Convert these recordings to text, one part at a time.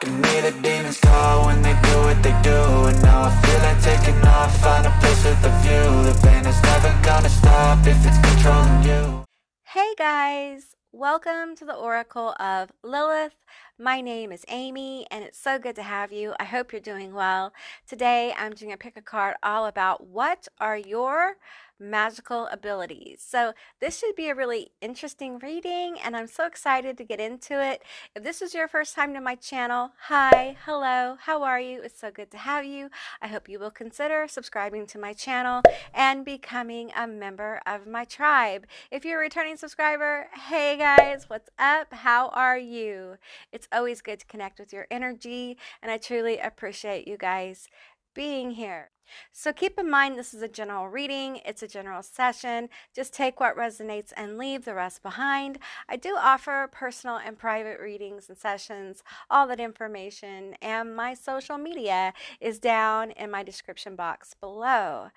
Look at me, the demons call when they do what they do. And now I feel like taking off, find a place with a view. The pain is never gonna stop if it's controlling you. Hey guys, welcome to the Oracle of Lilith. My name is Amy and it's so good to have you. I hope you're doing well. Today I'm doing a pick a card all about what are your magical abilities. So this should be a really interesting reading and I'm so excited to get into it. If this is your first time to my channel, hi, hello, how are you? It's so good to have you. I hope you will consider subscribing to my channel and becoming a member of my tribe. If you're a returning subscriber, hey guys, what's up? How are you? It's always good to connect with your energy, and I truly appreciate you guys being here. So keep in mind, this is a general reading. It's a general session. Just take what resonates and leave the rest behind. I do offer personal and private readings and sessions. All that information and my social media is down in my description box below.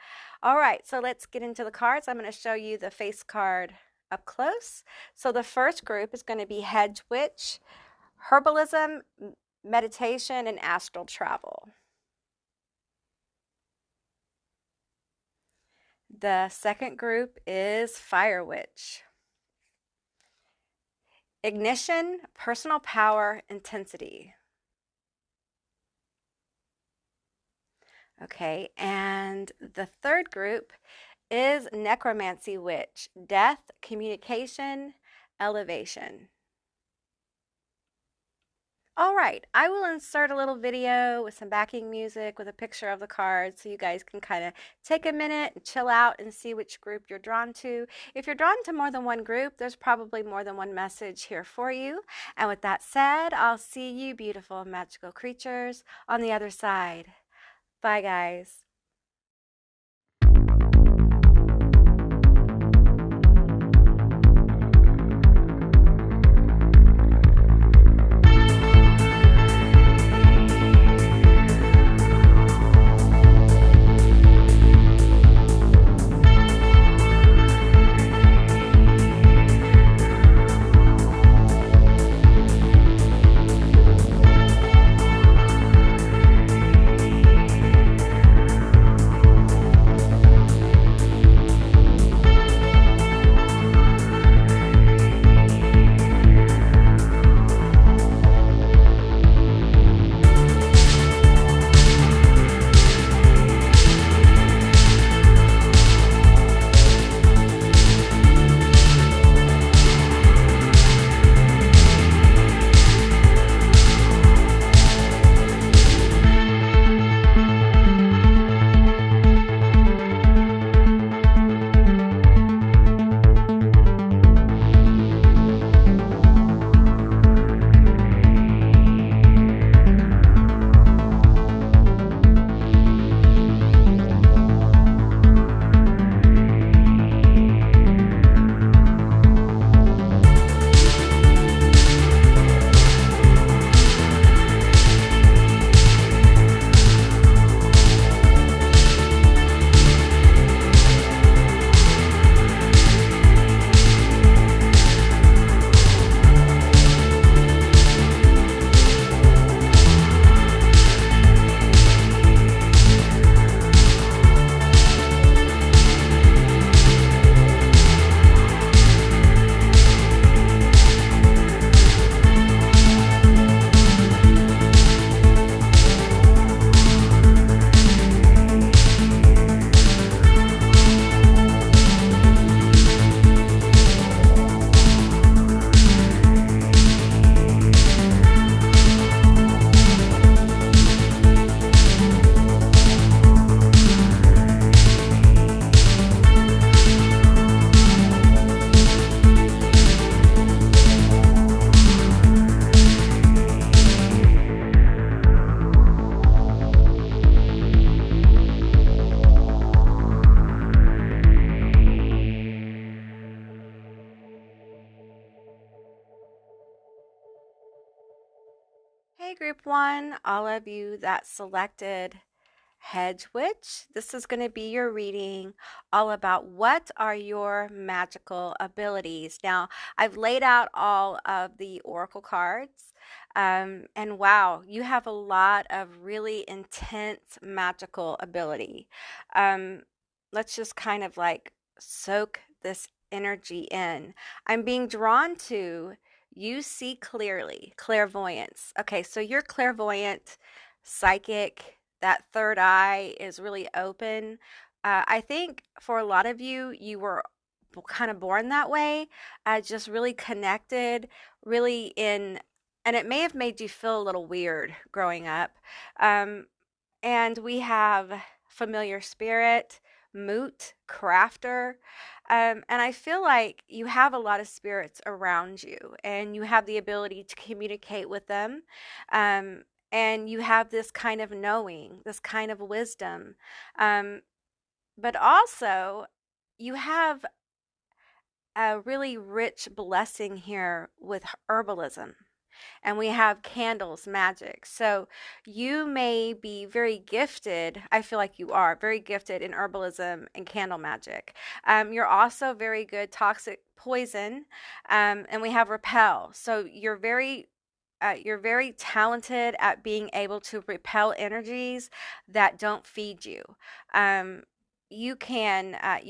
All right, so let's get into the cards. I'm going to show you the face card up close. So the first group is going to be Hedge Witch, Herbalism, Meditation, and Astral Travel. The second group is Fire Witch, Ignition, Personal Power, Intensity. Okay, and the third group is Necromancy Witch, Death, Communication, Elevation. All right, I will insert a little video with some backing music with a picture of the cards so you guys can kind of take a minute and chill out and see which group you're drawn to. If you're drawn to more than one group, there's probably more than one message here for you. And with that said, I'll see you beautiful magical creatures on the other side. Bye, guys. Hey, Group 1, all of you that selected Hedge Witch, this is going to be your reading all about what are your magical abilities. Now, I've laid out all of the oracle cards And wow, you have a lot of really intense magical ability. Um, let's just kind of like soak this energy in. I'm being drawn to you see clearly, clairvoyance. Okay, so you're clairvoyant, psychic, that third eye is really open. I think for a lot of you, you were kind of born that way, just really connected, really in, and it may have made you feel a little weird growing up. Um, and we have familiar spirit, moot, crafter. And I feel like you have a lot of spirits around you and you have the ability to communicate with them. Um, and you have this kind of knowing, this kind of wisdom. Um, but also, you have a really rich blessing here with herbalism, and we have candles magic. So you may be very gifted. I feel like you are very gifted in herbalism and candle magic. You're also very good toxic poison, and we have repel. So you're very talented at being able to repel energies that don't feed you. Um, you're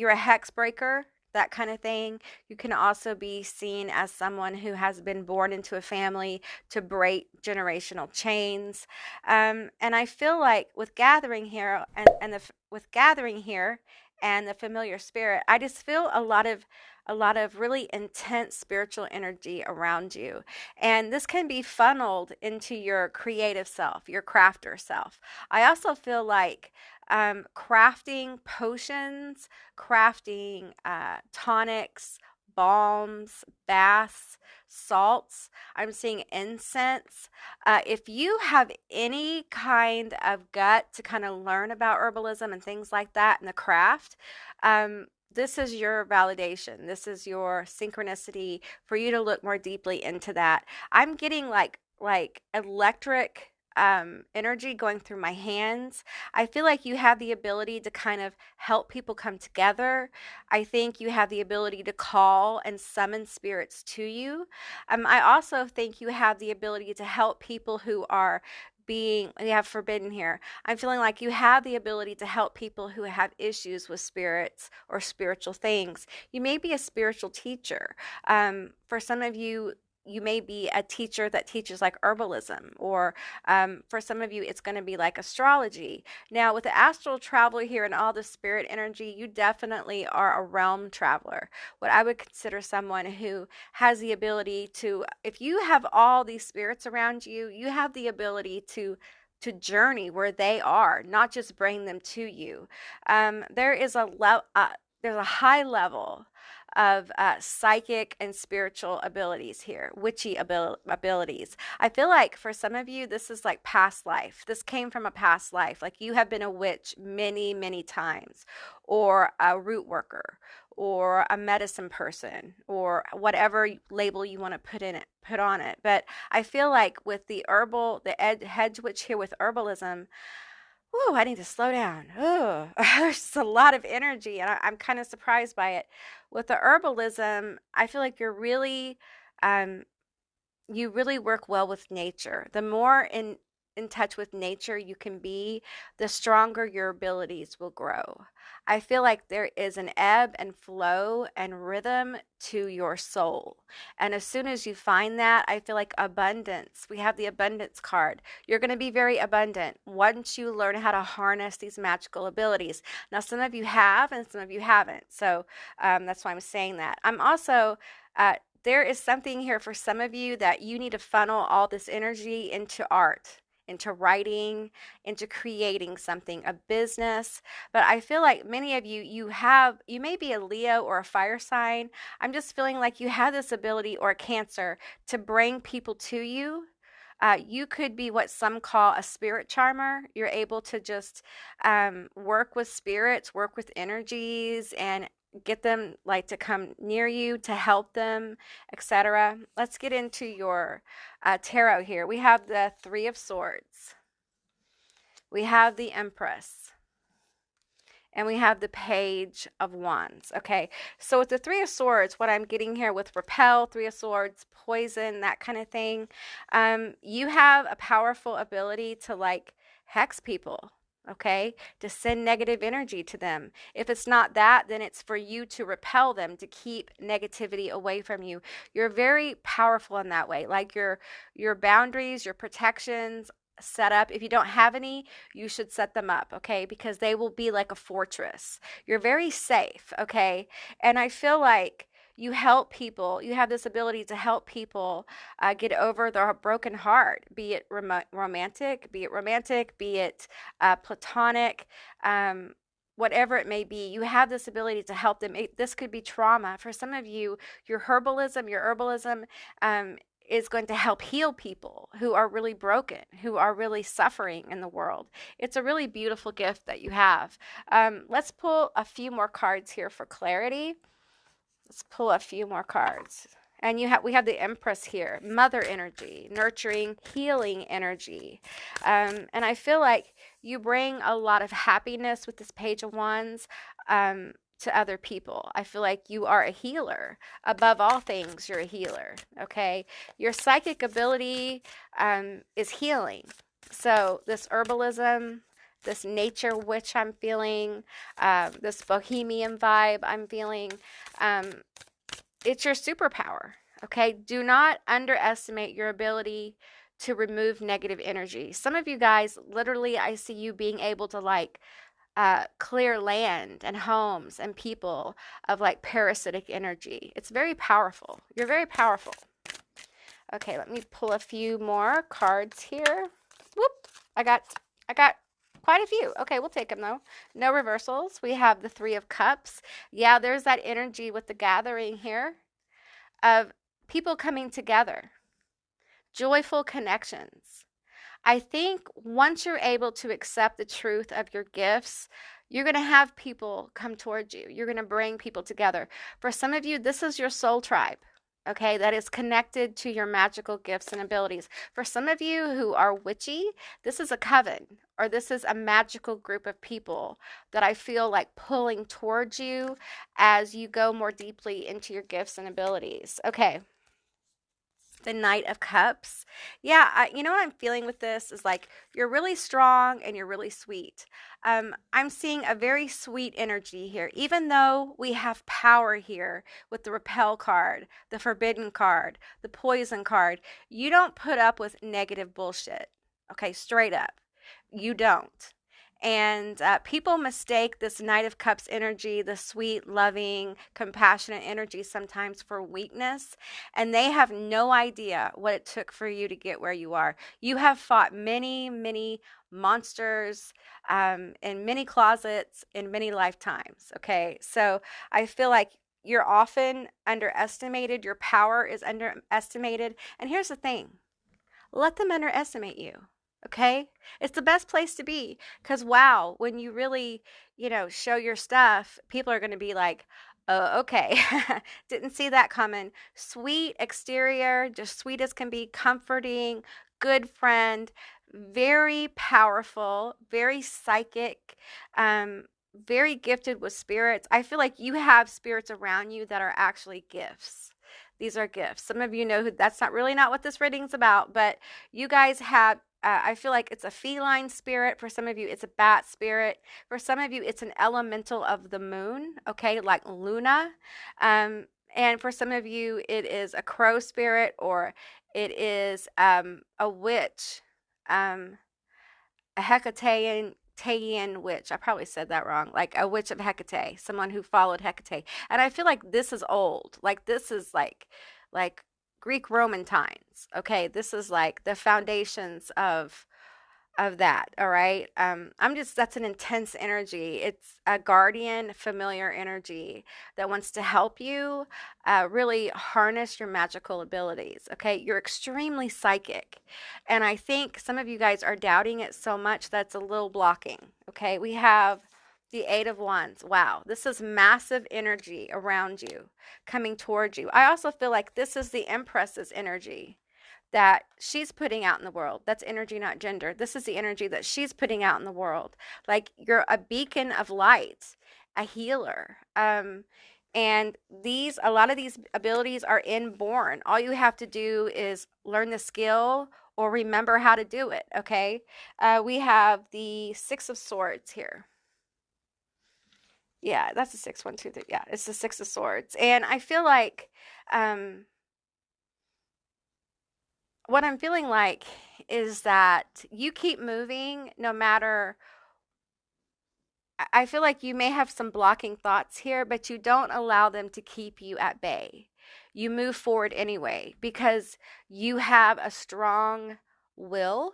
a hex breaker, that kind of thing. You can also be seen as someone who has been born into a family to break generational chains. And I feel like with gathering here with gathering here and the familiar spirit, I just feel a lot of really intense spiritual energy around you. And this can be funneled into your creative self, your crafter self. I also feel like crafting potions, crafting tonics, balms, baths, salts. I'm seeing incense. If you have any kind of gut to kind of learn about herbalism and things like that and the craft, this is your validation. This is your synchronicity for you to look more deeply into that. I'm getting like electric energy going through my hands. I feel like you have the ability to kind of help people come together. I think you have the ability to call and summon spirits to you. I also think you have the ability to help people who are we have forbidden here. I'm feeling like you have the ability to help people who have issues with spirits or spiritual things. You may be a spiritual teacher. For some of you, you may be a teacher that teaches like herbalism, or for some of you, it's going to be like astrology. Now, with the astral traveler here and all the spirit energy, you definitely are a realm traveler. What I would consider someone who has the ability to, if you have all these spirits around you, you have the ability to journey where they are, not just bring them to you. There's a high level of psychic and spiritual abilities here, witchy abilities. I feel like for some of you, this is like past life. This came from a past life. Like you have been a witch many, many times, or a root worker, or a medicine person, or whatever label you want to put on it. But I feel like with the hedge witch here with herbalism, ooh, I need to slow down. Ooh, there's just a lot of energy, and I'm kind of surprised by it. With the herbalism, I feel like um, you really work well with nature. The more in touch with nature you can be, the stronger your abilities will grow. I feel like there is an ebb and flow and rhythm to your soul. And as soon as you find that, I feel like abundance. We have the abundance card. You're going to be very abundant once you learn how to harness these magical abilities. Now, some of you have and some of you haven't. So that's why I'm saying that. I'm also there is something here for some of you that you need to funnel all this energy into art, into writing, into creating something, a business. But I feel like many of you, you may be a Leo or a fire sign. I'm just feeling like you have this ability, or a Cancer, to bring people to you. You could be what some call a spirit charmer. You're able to just work with spirits, work with energies, and get them like to come near you to help them, etc. Let's get into your tarot here. We have the Three of Swords. We have the Empress. and we have the Page of Wands. Okay, so with the Three of Swords, what I'm getting here with repel, Three of Swords, poison, that kind of thing, you have a powerful ability to like hex people. Okay, to send negative energy to them. If it's not that, then it's for you to repel them, to keep negativity away from you. You're very powerful in that way. Like your boundaries, your protections set up. If you don't have any, you should set them up, okay? Because they will be like a fortress. You're very safe, okay? And I feel like you help people. You have this ability to help people get over their broken heart, be it romantic, be it platonic, whatever it may be. You have this ability to help them. This could be trauma. For some of you, your herbalism, is going to help heal people who are really broken, who are really suffering in the world. It's a really beautiful gift that you have. Let's pull a few more cards here for clarity. Let's pull a few more cards. And we have the Empress here, mother energy, nurturing, healing energy. And I feel like you bring a lot of happiness with this Page of Wands to other people. I feel like you are a healer. Above all things, you're a healer, okay? Your psychic ability is healing. So this herbalism, this nature witch I'm feeling, this bohemian vibe I'm feeling, it's your superpower, okay? Do not underestimate your ability to remove negative energy. Some of you guys, literally, I see you being able to like clear land and homes and people of like parasitic energy. It's very powerful. You're very powerful. Okay, let me pull a few more cards here. Whoop, I got quite a few. Okay, we'll take them though. No reversals. We have the Three of Cups. Yeah, there's that energy with the gathering here of people coming together, joyful connections. I think once you're able to accept the truth of your gifts, you're going to have people come towards you. You're going to bring people together. For some of you, this is your soul tribe, okay, that is connected to your magical gifts and abilities. For some of you who are witchy, this is a coven, or this is a magical group of people that I feel like pulling towards you as you go more deeply into your gifts and abilities. Okay. The Knight of Cups. Yeah, you know what I'm feeling with this is like you're really strong and you're really sweet. I'm seeing a very sweet energy here, even though we have power here with the Repel card, the Forbidden card, the Poison card. You don't put up with negative bullshit, okay, straight up. You don't. And people mistake this Knight of Cups energy, the sweet, loving, compassionate energy sometimes for weakness. And they have no idea what it took for you to get where you are. You have fought many, many monsters in many closets in many lifetimes. Okay. So I feel like you're often underestimated. Your power is underestimated. And here's the thing. Let them underestimate you. Okay, it's the best place to be because wow, when you really, show your stuff, people are going to be like, oh, okay, didn't see that coming. Sweet exterior, just sweet as can be, comforting, good friend, very powerful, very psychic, very gifted with spirits. I feel like you have spirits around you that are actually gifts. These are gifts. Some of you know who that's not what this reading's about, but you guys have I feel like it's a feline spirit. For some of you, it's a bat spirit. For some of you, it's an elemental of the moon, okay, like Luna. And for some of you, it is a crow spirit or it is a witch, a Hecatean witch. I probably said that wrong. Like a witch of Hecate, someone who followed Hecate. And I feel like this is old. Like this is like Greek Roman times. Okay, this is like the foundations of that. All right. That's an intense energy. It's a guardian, familiar energy that wants to help you really harness your magical abilities. Okay, you're extremely psychic, and I think some of you guys are doubting it so much that's a little blocking. Okay, we have the Eight of Wands. Wow, this is massive energy around you coming towards you. I also feel like this is the Empress's energy. that she's putting out in the world. That's energy, not gender. This is the energy that she's putting out in the world. Like you're a beacon of light, a healer. And a lot of these abilities are inborn. All you have to do is learn the skill or remember how to do it. Okay. We have the Six of Swords here. Yeah, that's a six. 1, 2, 3. Yeah, it's the Six of Swords. And I feel like, what I'm feeling like is that you keep moving no matter. I feel like you may have some blocking thoughts here, but you don't allow them to keep you at bay. You move forward anyway because you have a strong will,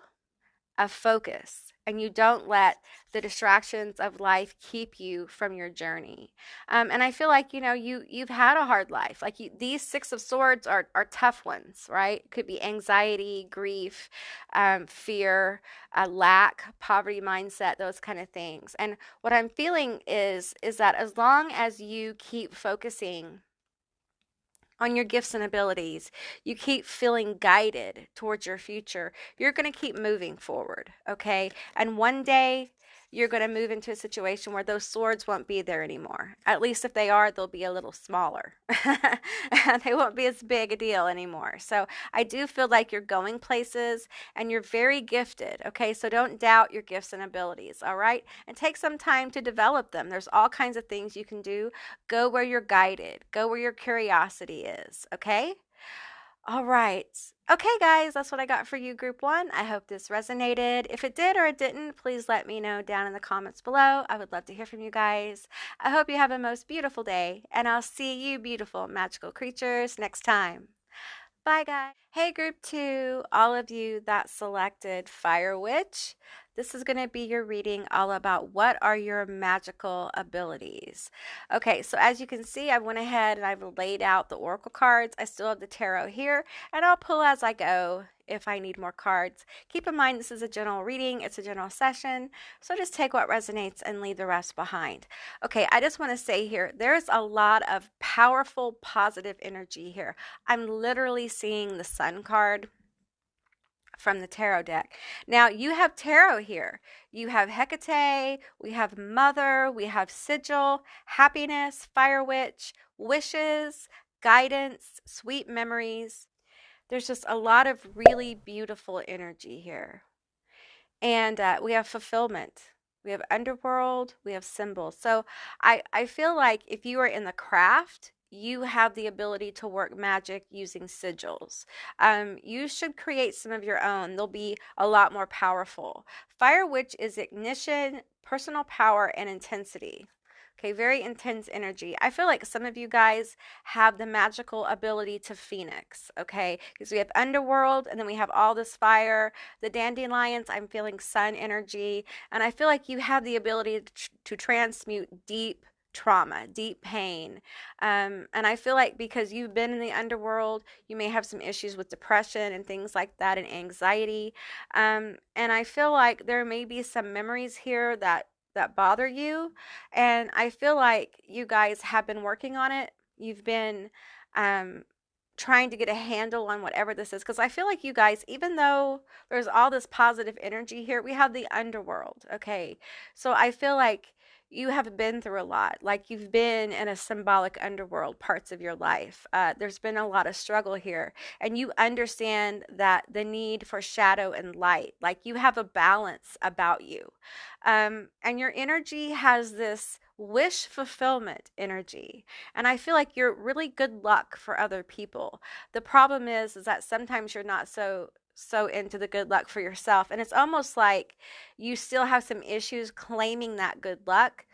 a focus, and you don't let the distractions of life keep you from your journey. And I feel like you've had a hard life. Like these Six of Swords are tough ones, right? It could be anxiety, grief, fear, lack, poverty mindset, those kind of things. And what I'm feeling is that as long as you keep focusing on your gifts and abilities, you keep feeling guided towards your future, you're going to keep moving forward, okay? And one day you're going to move into a situation where those swords won't be there anymore. At least if they are, they'll be a little smaller. They won't be as big a deal anymore. So I do feel like you're going places and you're very gifted, okay? So don't doubt your gifts and abilities, all right? And take some time to develop them. There's all kinds of things you can do. Go where you're guided. Go where your curiosity is, okay? All right. Okay, guys, that's what I got for you, Group 1. I hope this resonated. If it did or it didn't, please let me know down in the comments below. I would love to hear from you guys. I hope you have a most beautiful day, and I'll see you, beautiful magical creatures, next time. Bye, guys. Hey, Group 2, all of you that selected Fire Witch. This is going to be your reading all about what are your magical abilities. Okay, so as you can see, I went ahead and I've laid out the oracle cards. I still have the tarot here, and I'll pull as I go if I need more cards. Keep in mind, this is a general reading. It's a general session, so just take what resonates and leave the rest behind. Okay, I just want to say here, there's a lot of powerful, positive energy here. I'm literally seeing the Sun card from the tarot deck. Now you have tarot here. You have Hecate, we have Mother, we have Sigil, Happiness, Fire Witch, Wishes, Guidance, Sweet Memories. There's just a lot of really beautiful energy here. And we have Fulfillment. We have Underworld. We have Symbols. So I feel like if you are in the craft, you have the ability to work magic using sigils. You should create some of your own. They'll be a lot more powerful. Fire Witch is ignition, personal power, and intensity. Okay, very intense energy. I feel like some of you guys have the magical ability to phoenix, okay? Because we have underworld and then we have all this fire. The dandelions, I'm feeling sun energy. And I feel like you have the ability to transmute deep trauma, deep pain. And I feel like because you've been in the underworld, you may have some issues with depression and things like that and anxiety. And I feel like there may be some memories here that bother you, and I feel like you guys have been working on it. You've been trying to get a handle on whatever this is, because I feel like you guys, even though there's all this positive energy here, we have the underworld, okay? So I feel like you have been through a lot. Like you've been in a symbolic underworld parts of your life. There's been a lot of struggle here, and you understand that the need for shadow and light, like you have a balance about you. And your energy has this wish fulfillment energy. And I feel like you're really good luck for other people. The problem is that sometimes you're not so into the good luck for yourself, and it's almost like you still have some issues claiming that good luck.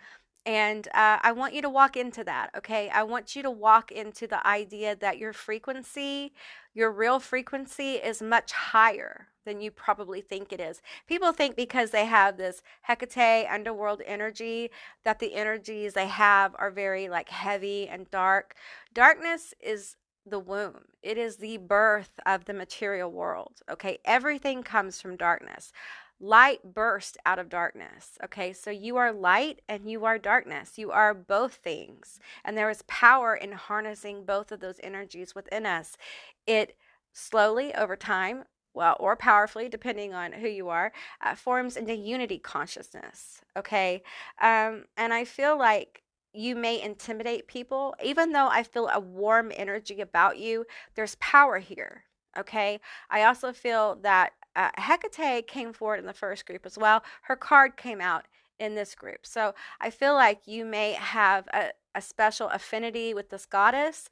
And I want you to walk into that, okay? I want you to walk into the idea that your frequency, your real frequency, is much higher than you probably think it is. People think because they have this Hecate underworld energy that the energies they have are very like heavy and dark. Darkness is the womb. It is the birth of the material world, okay? Everything comes from darkness. Light burst out of darkness, okay? So you are light and you are darkness. You are both things. And there is power in harnessing both of those energies within us. It slowly over time, well, or powerfully, depending on who you are, forms into unity consciousness. Okay. And I feel like you may intimidate people, even though I feel a warm energy about you, there's power here. Okay. I also feel that Hecate came forward in the first group as well. Her card came out in this group. So I feel like you may have a special affinity with this goddess,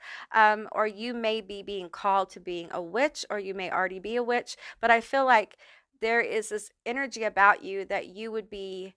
or you may be being called to being a witch, or you may already be a witch. But I feel like there is this energy about you that you would be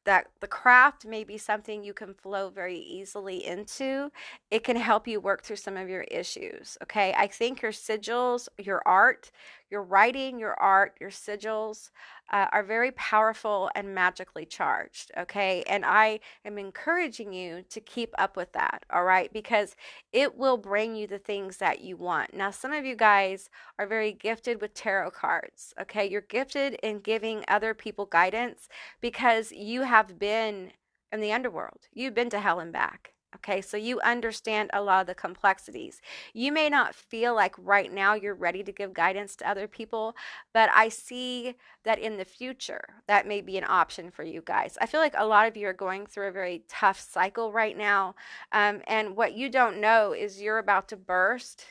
that the craft may be something you can flow very easily into. It can help you work through some of your issues. Okay. I think your sigils, your art, your writing, your art, your sigils are very powerful and magically charged. Okay. And I am encouraging you to keep up with that. All right. Because it will bring you the things that you want. Now, some of you guys are very gifted with tarot cards. Okay. You're gifted in giving other people guidance because you have been in the underworld. You've been to hell and back. Okay, so you understand a lot of the complexities. You may not feel like right now you're ready to give guidance to other people, but I see that in the future, that may be an option for you guys. I feel like a lot of you are going through a very tough cycle right now. And what you don't know is you're about to burst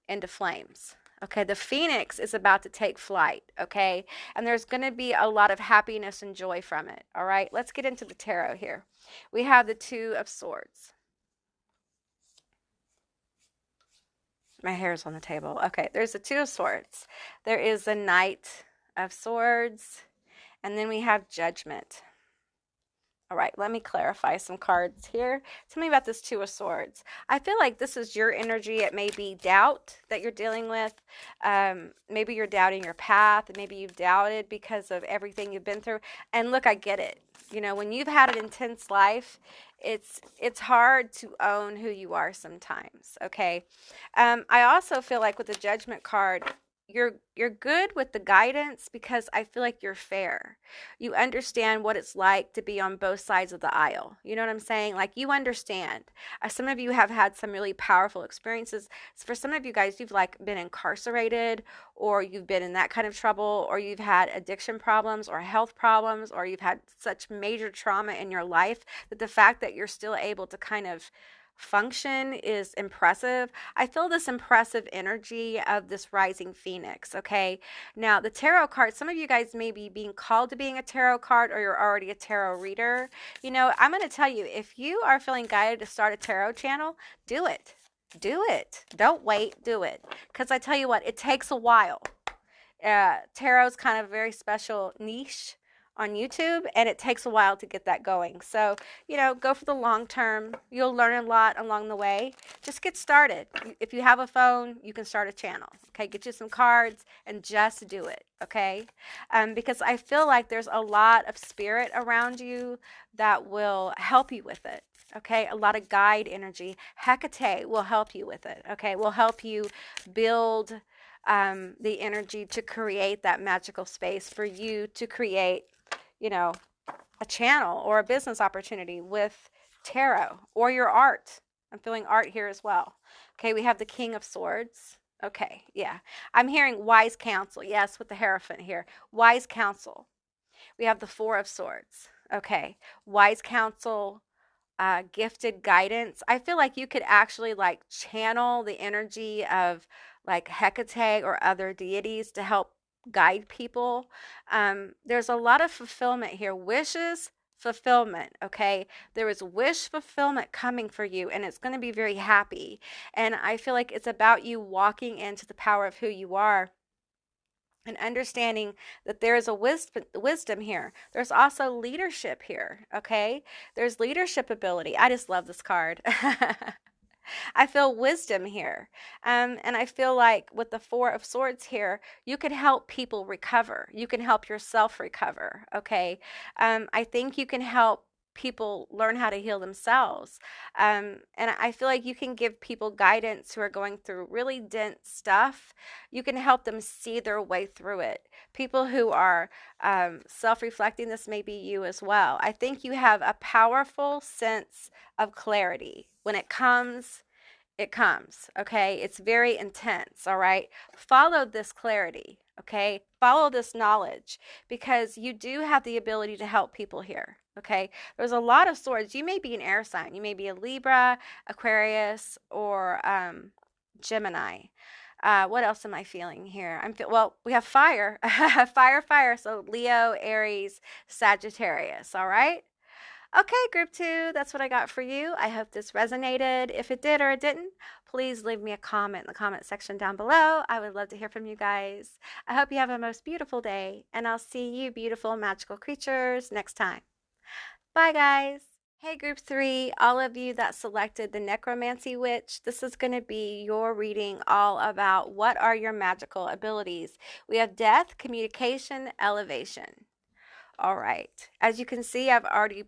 into flames. Okay, the phoenix is about to take flight. Okay, and there's going to be a lot of happiness and joy from it. All right, let's get into the tarot here. We have the Two of Swords. My hair's on the table. Okay, there's the Two of Swords. There is the Knight of Swords, and then we have Judgment. All right, let me clarify some cards here. Tell me about this Two of Swords. I feel like this is your energy. It may be doubt that you're dealing with. Maybe you're doubting your path. Maybe you've doubted because of everything you've been through. And look, I get it. You know, when you've had an intense life, it's hard to own who you are sometimes, okay? I also feel like with the Judgment card, you're good with the guidance because I feel like you're fair. You understand what it's like to be on both sides of the aisle. You know what I'm saying? Like you understand. Some of you have had some really powerful experiences. For some of you guys, you've like been incarcerated, or you've been in that kind of trouble, or you've had addiction problems or health problems, or you've had such major trauma in your life that the fact that you're still able to kind of function is impressive. I feel this impressive energy of this rising phoenix. Okay. Now, the tarot card, some of you guys may be being called to being a tarot card, or you're already a tarot reader. You know, I'm going to tell you, if you are feeling guided to start a tarot channel, do it. Do it. Don't wait. Do it. Because I tell you what, it takes a while. Tarot's kind of a very special niche on YouTube, and it takes a while to get that going. So, you know, go for the long term. You'll learn a lot along the way. Just get started. If you have a phone, you can start a channel. Okay, get you some cards and just do it. Okay, because I feel like there's a lot of spirit around you that will help you with it. Okay, a lot of guide energy. Hecate will help you with it. Okay, will help you build the energy to create that magical space for you to create, you know, a channel or a business opportunity with tarot or your art. I'm feeling art here as well. Okay, we have the King of Swords. Okay, yeah. I'm hearing wise counsel. Yes, with the Hierophant here. Wise counsel. We have the Four of Swords. Okay, wise counsel, gifted guidance. I feel like you could actually like channel the energy of like Hecate or other deities to help guide people. There's a lot of fulfillment here. Wishes, fulfillment. Okay, there is wish fulfillment coming for you, and it's going to be very happy. And I feel like it's about you walking into the power of who you are and understanding that there is a wisdom here. There's also leadership here. Okay, there's leadership ability. I just love this card. I feel wisdom here. And I feel like with the Four of Swords here, you can help people recover. You can help yourself recover. Okay. I think you can help people learn how to heal themselves. And I feel like you can give people guidance who are going through really dense stuff. You can help them see their way through it. People who are self-reflecting, this may be you as well. I think you have a powerful sense of clarity when it comes it comes, okay? It's very intense, all right? Follow this clarity, okay? Follow this knowledge, because you do have the ability to help people here, okay? There's a lot of swords. You may be an air sign. You may be a Libra, Aquarius, or Gemini. What else am I feeling here? Well, we have fire, fire. So Leo, Aries, Sagittarius. All right. Okay, group 2, that's what I got for you. I hope this resonated. If it did or it didn't, please leave me a comment in the comment section down below. I would love to hear from you guys. I hope you have a most beautiful day, and I'll see you beautiful magical creatures next time. Bye, guys. Hey, group 3, all of you that selected the Necromancy Witch, this is going to be your reading all about what are your magical abilities. We have death, communication, elevation. All right. As you can see, I've already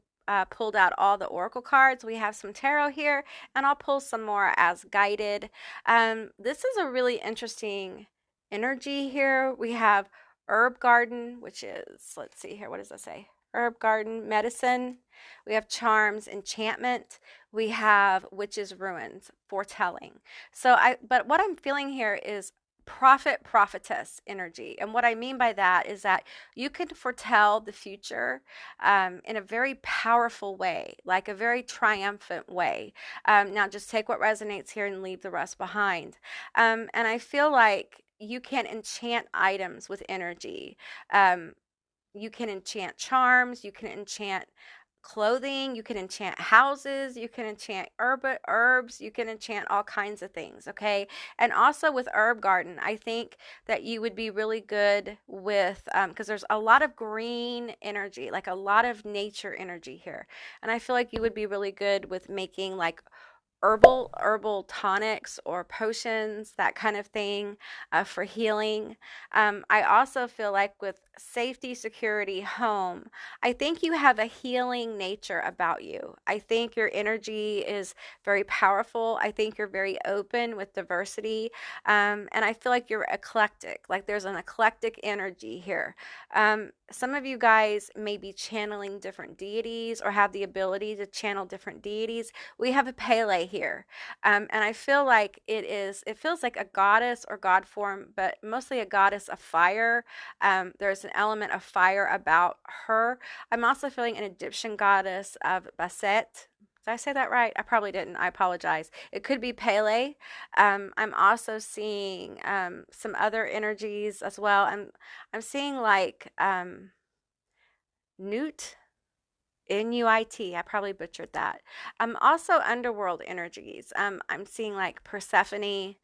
pulled out all the oracle cards. We have some tarot here, and I'll pull some more as guided. This is a really interesting energy here. We have herb garden, which is, let's see here, what does that say? Herb garden, medicine. We have charms, enchantment. We have witches' ruins, foretelling. But what I'm feeling here is prophet, prophetess energy. And what I mean by that is that you can foretell the future in a very powerful way, like a very triumphant way. Now just take what resonates here and leave the rest behind. And I feel like you can enchant items with energy. You can enchant charms, you can enchant clothing, you can enchant houses, you can enchant herbs, you can enchant all kinds of things, okay? And also with herb garden, I think that you would be really good with, because there's a lot of green energy, like a lot of nature energy here. And I feel like you would be really good with making like herbal tonics or potions, that kind of thing, for healing. I also feel like with safety, security, home, I think you have a healing nature about you. I think your energy is very powerful. I think you're very open with diversity. And I feel like you're eclectic, like there's an eclectic energy here. Some of you guys may be channeling different deities or have the ability to channel different deities. We have a Pele here. And I feel like it feels like a goddess or god form, but mostly a goddess of fire. There's an element of fire about her. I'm also feeling an Egyptian goddess of Bastet. Did I say that right? I probably didn't. I apologize. It could be Pele. I'm also seeing some other energies as well. I'm seeing like Newt. Nuit. I probably butchered that. Also underworld energies. I'm seeing like Persephone.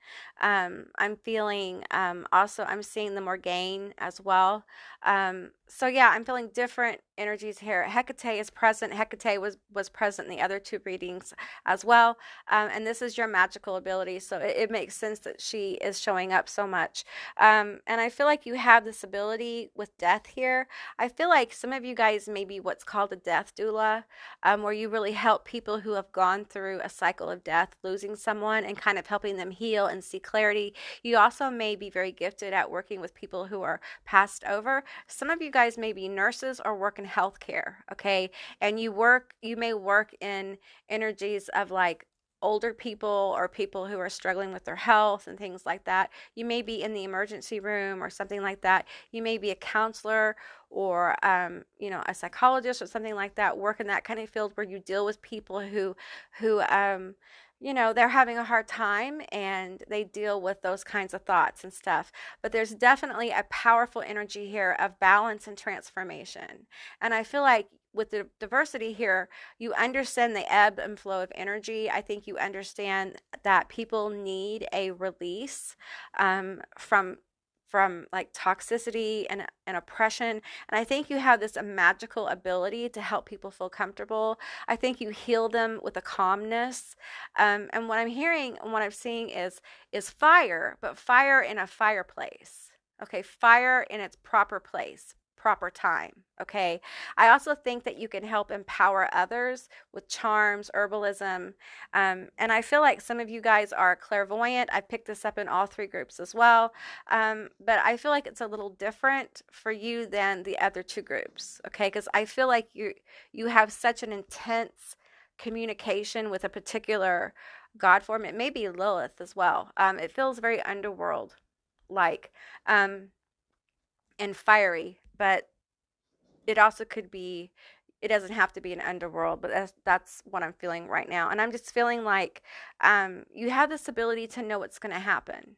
I'm feeling also I'm seeing the Morgane as well. So yeah, I'm feeling different energies here. Hecate is present. Hecate was present in the other 2 readings as well. And this is your magical ability, so it makes sense that she is showing up so much. And I feel like you have this ability with death here. I feel like some of you guys may be what's called a death doula, where you really help people who have gone through a cycle of death, losing someone, and kind of helping them heal and see clarity. You also may be very gifted at working with people who are passed over. Some of you guys may be nurses or work in healthcare, okay? And you may work in energies of like older people or people who are struggling with their health and things like that. You may be in the emergency room or something like that. You may be a counselor or a psychologist or something like that, work in that kind of field where you deal with people who they're having a hard time and they deal with those kinds of thoughts and stuff. But there's definitely a powerful energy here of balance and transformation. And I feel like with the diversity here, you understand the ebb and flow of energy. I think you understand that people need a release from like toxicity and oppression. And I think you have this magical ability to help people feel comfortable. I think you heal them with a calmness. And what I'm hearing and what I'm seeing is fire, but fire in a fireplace. Okay, fire in its proper place, proper time. Okay, I also think that you can help empower others with charms, herbalism, and I feel like some of you guys are clairvoyant. I picked this up in all 3 groups as well, but I feel like it's a little different for you than the other 2 groups. Okay, because I feel like you have such an intense communication with a particular God form. It may be Lilith as well. It feels very underworld like, and fiery, but it also could be, it doesn't have to be an underworld, but that's what I'm feeling right now. And I'm just feeling like you have this ability to know what's going to happen,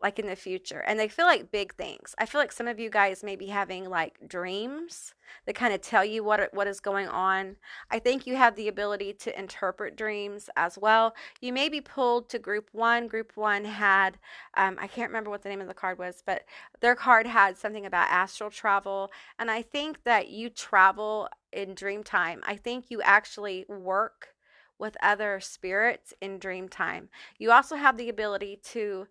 like in the future. And they feel like big things. I feel like some of you guys may be having like dreams that kind of tell you what is going on. I think you have the ability to interpret dreams as well. You may be pulled to group one. Group one had, I can't remember what the name of the card was, but their card had something about astral travel. And I think that you travel in dream time. I think you actually work with other spirits in dream time. You also have the ability to,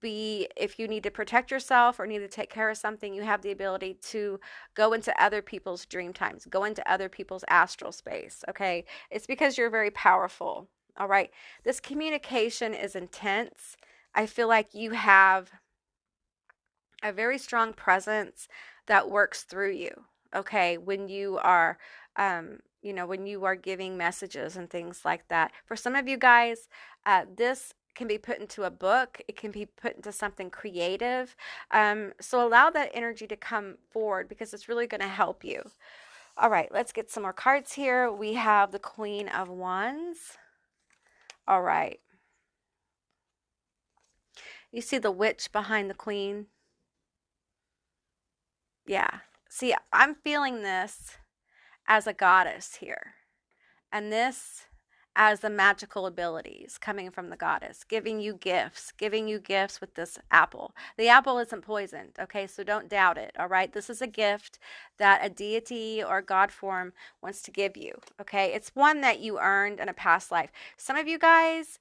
be, if you need to protect yourself or need to take care of something, you have the ability to go into other people's dream times, go into other people's astral space. Okay. It's because you're very powerful. All right. This communication is intense. I feel like you have a very strong presence that works through you. Okay, when you are, when you are giving messages and things like that. For some of you guys, this can be put into a book. It can be put into something creative. So allow that energy to come forward because it's really going to help you. All right, let's get some more cards here. We have the Queen of Wands. All right. You see the witch behind the queen? Yeah. See, I'm feeling this as a goddess here, and this as the magical abilities coming from the goddess, giving you gifts with this apple. The apple isn't poisoned, okay? So don't doubt it, all right? This is a gift that a deity or god form wants to give you, okay? It's one that you earned in a past life. Some of you guys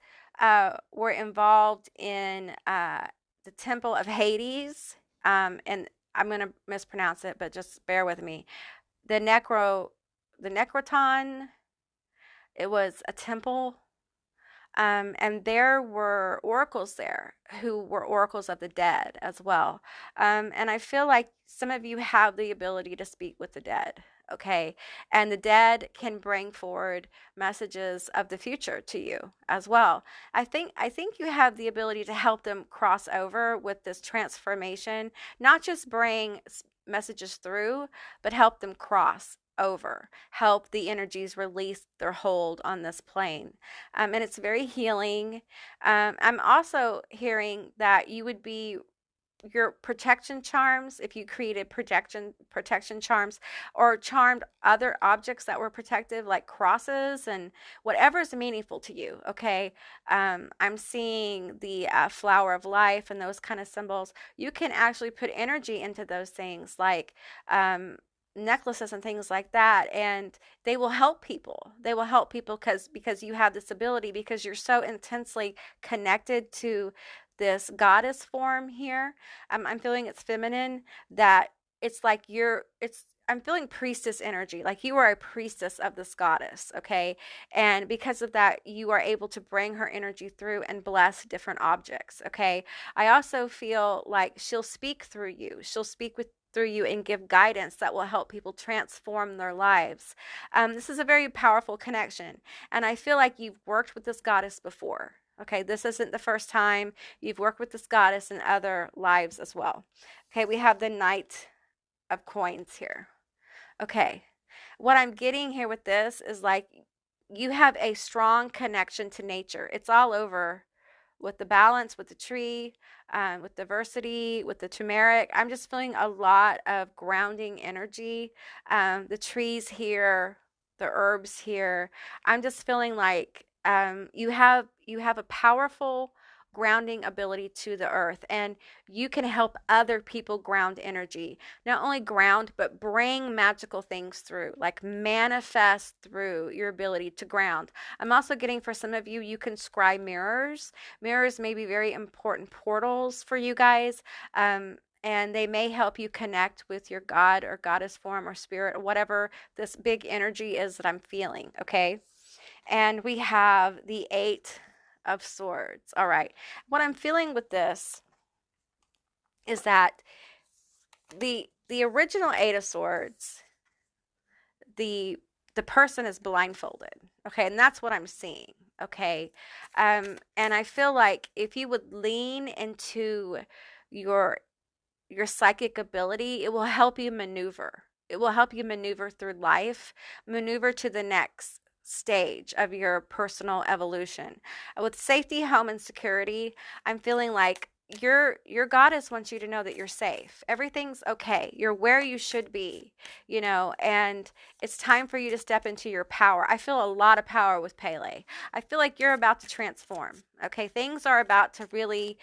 were involved in the Temple of Hades, and I'm going to mispronounce it, but just bear with me. The Necroton, it was a temple, and there were oracles there who were oracles of the dead as well. And I feel like some of you have the ability to speak with the dead, okay? And the dead can bring forward messages of the future to you as well. I think you have the ability to help them cross over with this transformation, not just bring messages through, but help them cross over, help the energies release their hold on this plane. And it's very healing. I'm also hearing that you would be your protection charms, if you created protection charms or charmed other objects that were protective, like crosses and whatever is meaningful to you. Okay. I'm seeing the flower of life and those kind of symbols. You can actually put energy into those things, like necklaces and things like that, and they will help people. Because you have this ability, because you're so intensely connected to this goddess form here. I'm feeling it's feminine, that it's like I'm feeling priestess energy, like you are a priestess of this goddess, okay? And because of that, you are able to bring her energy through and bless different objects, okay? I also feel like she'll speak through you. She'll speak through you and give guidance that will help people transform their lives. This is a very powerful connection, and I feel like you've worked with this goddess before. Okay, this isn't the first time. You've worked with this goddess in other lives as well. Okay, we have the Knight of Coins here. Okay, what I'm getting here with this is like you have a strong connection to nature. It's all over with the balance, with the tree, with diversity, with the turmeric. I'm just feeling a lot of grounding energy. The trees here, the herbs here. I'm just feeling like you have a powerful grounding ability to the earth, and you can help other people ground energy. Not only ground, but bring magical things through, like manifest through your ability to ground. I'm also getting, for some of you, you can scry mirrors. Mirrors may be very important portals for you guys. And they may help you connect with your god or goddess form or spirit or whatever this big energy is that I'm feeling, okay? And we have the Eight of Swords. All right. What I'm feeling with this is that the original Eight of Swords, the person is blindfolded. Okay, and that's what I'm seeing. okay? And I feel like if you would lean into your your psychic ability, it will help you maneuver. It will help you maneuver through life, maneuver to the next stage of your personal evolution. With safety, home, and security, I'm feeling like your goddess wants you to know that you're safe. Everything's okay. You're where you should be, you know, and it's time for you to step into your power. I feel a lot of power with Pele. I feel like you're about to transform. Okay, things are about to really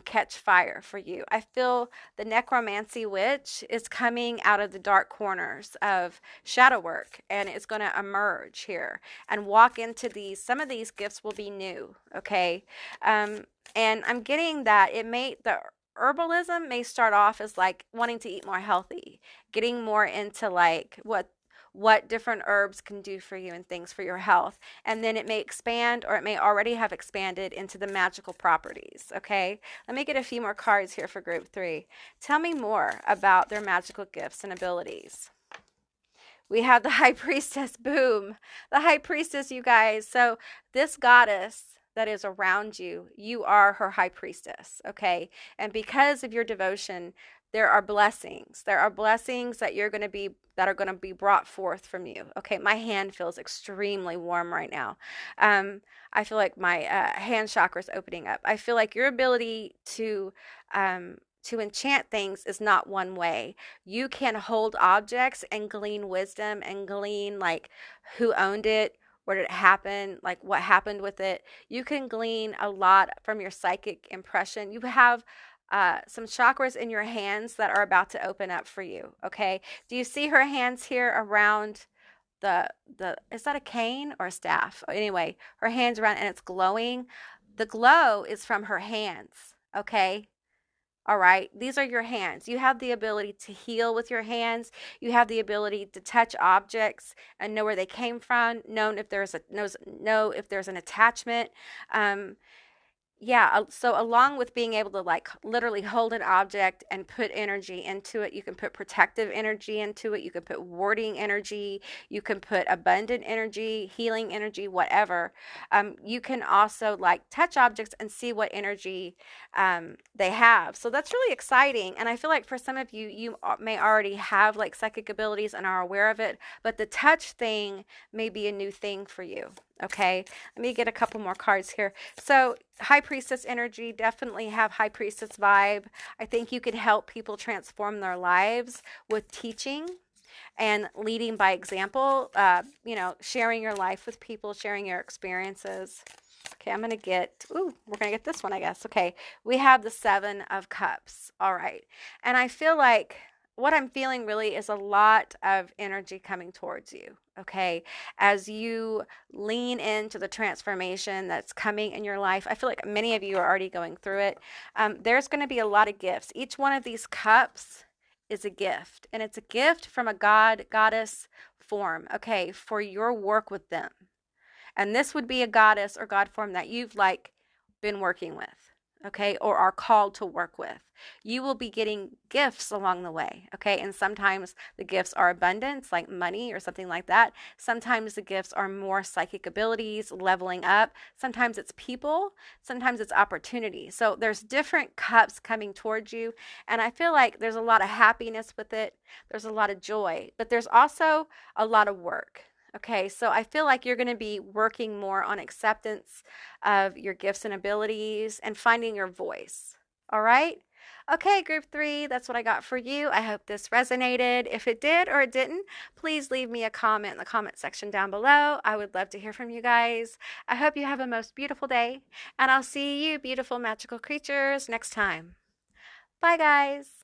catch fire for you. I feel the Necromancy Witch is coming out of the dark corners of shadow work, and it's going to emerge here and walk into these. Some of these gifts will be new, okay? And I'm getting that the herbalism may start off as like wanting to eat more healthy, getting more into like what different herbs can do for you and things for your health. And then it may expand, or it may already have expanded into the magical properties. Okay, let me get a few more cards here for group 3. Tell me more about their magical gifts and abilities. We have the High Priestess. Boom. The High Priestess, you guys. So this goddess that is around you, you are her High Priestess, okay? And because of your devotion, there are blessings. There are blessings that are going to be brought forth from you. Okay, my hand feels extremely warm right now. I feel like my hand chakra is opening up. I feel like your ability to enchant things is not one way. You can hold objects and glean wisdom and glean like who owned it, where did it happen, like what happened with it. You can glean a lot from your psychic impression. You have some chakras in your hands that are about to open up for you. Okay, do you see her hands here around the is that a cane or a staff? Anyway, her hands around, and it's glowing. The glow is from her hands. Okay, all right, these are your hands. You have the ability to heal with your hands. You have the ability to touch objects and know where they came from, know if there's an attachment. Yeah, so along with being able to like literally hold an object and put energy into it, you can put protective energy into it, you can put warding energy, you can put abundant energy, healing energy, whatever. You can also like touch objects and see what energy they have. So that's really exciting. And I feel like for some of you, you may already have like psychic abilities and are aware of it, but the touch thing may be a new thing for you. Okay, let me get a couple more cards here. So High Priestess energy, definitely have High Priestess vibe. I think you can help people transform their lives with teaching and leading by example, you know, sharing your life with people, sharing your experiences. Okay, we're going to get this one, I guess. Okay, we have the 7 of Cups. All right, and I feel like what I'm feeling really is a lot of energy coming towards you, okay? As you lean into the transformation that's coming in your life, I feel like many of you are already going through it. There's going to be a lot of gifts. Each one of these cups is a gift, and it's a gift from a goddess form, okay, for your work with them. And this would be a goddess or god form that you've like been working with, okay, or are called to work with. You will be getting gifts along the way, okay? And sometimes the gifts are abundance, like money or something like that. Sometimes the gifts are more psychic abilities, leveling up. Sometimes it's people, sometimes it's opportunity. So there's different cups coming towards you, and I feel like there's a lot of happiness with it. There's a lot of joy, but there's also a lot of work. Okay, so I feel like you're going to be working more on acceptance of your gifts and abilities and finding your voice. All right? Okay, group 3, that's what I got for you. I hope this resonated. If it did or it didn't, please leave me a comment in the comment section down below. I would love to hear from you guys. I hope you have a most beautiful day, and I'll see you beautiful magical creatures next time. Bye, guys.